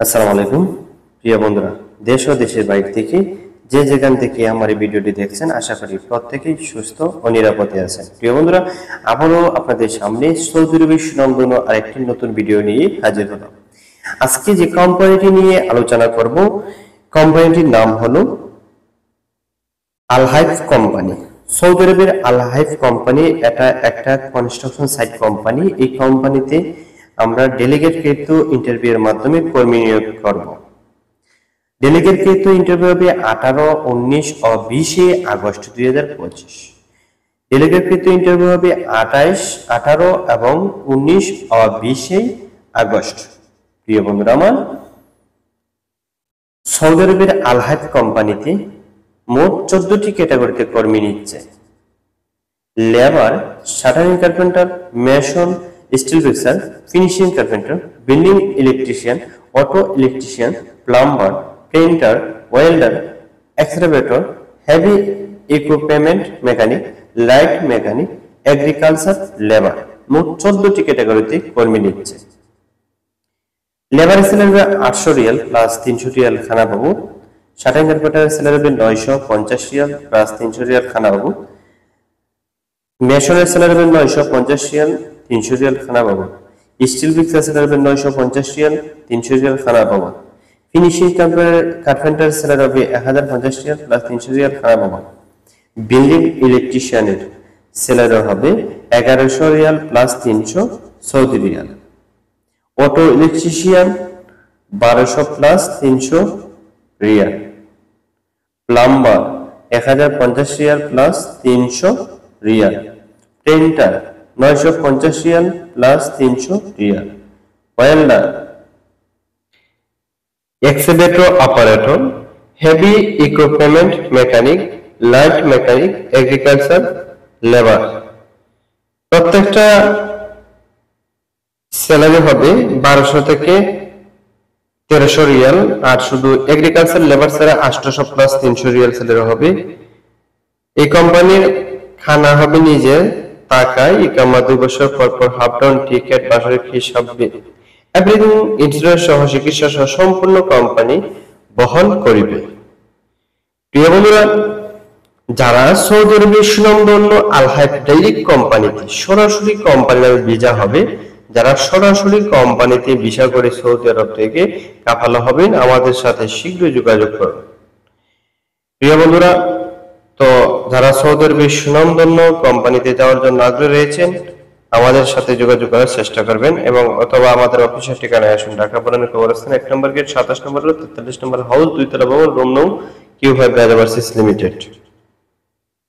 আসসালামু আলাইকুম প্রিয় বন্ধুরা, দেশ ও দেশের বাইরে থেকে যে যেখান থেকে আমার এই ভিডিওটি দেখছেন, আশা করি প্রত্যেকেই সুস্থ ও নিরাপদে আছেন। প্রিয় বন্ধুরা, আবারও আপনাদের সামনে সৌদি আরবের সুনামধন্য আরেকটি নতুন ভিডিও নিয়ে হাজির হলাম। আজকে যে কোম্পানিটি নিয়ে আলোচনা করব, কোম্পানিটির নাম হলো আল হাইফ কোম্পানি। সৌদি আরবের আল হাইফ কোম্পানি এটা একটা কনস্ট্রাকশন সাইট কোম্পানি। এই কোম্পানিতে আমরা ডেলিগেটকৃত ইন্টারভিউর মাধ্যমে কর্মী নিয়োগ করব। ডেলিগেটকৃত ইন্টারভিউ হবে 18, 19 ও 20 আগস্ট 2025। ডেলিগেটকৃত ইন্টারভিউ হবে 28, 18 এবং 19 ও 20 আগস্ট। প্রিয় বন্ধুরা আমার, সৌদি আরবের আল হাইফ কোম্পানিতে মোট 14টি ক্যাটাগরিতে কর্মী নিচ্ছে। Labour, shuttering carpenter, mason, still fixer, finishing carpenter, building electrician, auto electrician, plumber, painter, welder, excavator, heavy equipment mechanic, light mechanic, agriculture labour. মোট 14টি ক্যাটাগরিতে কর্মী নিচ্ছে। লেবারের স্যালারি 800 রিয়াল প্লাস 300 রিয়াল খানা বাবু। শাটারিং কার্পেন্টারের স্যালারি 950 রিয়াল প্লাস 300 রিয়াল খানা বাবু। মেশনের স্যালারি 950 রিয়াল 300 রিয়াল খানা বাবু। স্টিল ফিক্সার স্যালারি 950 রিয়াল 300 রিয়াল খানা বাবু। ফিনিশিং কার্পেন্টার স্যালারি হবে 1050 রিয়াল প্লাস 300 রিয়াল খানা বাবু। বিল্ডিং ইলেকট্রিশিয়ানের স্যালারি হবে 1100 Real plus 300 Saudi Real. Auto electrician 1200 plus 300 Real. Plumber 1050 Real plus 300 Real. Painter 950 রিয়াল plus 300 Real. Welder, excavator operator, heavy equipment mechanic, light mechanic, agriculture labour. প্রত্যেকটা salary হবে 1200 থেকে 1300 Real. আর শুধু agriculture labour ছাড়া 800 plus 300 Real salary হবে। এই কোম্পানির খানা হবে নিজে টাকায়, ইকামা 2 বছর পর পর হাফ ডাউন টিকেট, বাসরের হিসাব, এভরিথিং ইন্স্যুরেন্স সহ চিকিৎসা সহ সম্পূর্ণ কোম্পানি বহন করিবে। প্রিয় বন্ধুরা, যারা সৌদি আরবের সুনামধন্য আল হাইফ ডাইরেক্ট কোম্পানিতে সরাসরি কোম্পানির ভিসা হবে, যারা সরাসরি কোম্পানিতে ভিসা করে সৌদি আরব থেকে কাফালা হবেন, আমাদের সাথে শীঘ্রই যোগাযোগ করুন। প্রিয় বন্ধুরা, তো যারা সৌদি আরবের সুনামধন্য কোম্পানিতে যাওয়ার জন্য আগ্রহী রয়েছেন, আমাদের সাথে যোগাযোগ করার চেষ্টা করবেন এবং অথবা আমাদের অফিসের ঠিকানায় আসুন। ঢাকা পুরানি কবরস্থান 1 নম্বর গেট, 27 নম্বর রোড, 43 নম্বর হাউস, 2 তলা ভবন, রুম নং, কিউ5 লিমিটেড।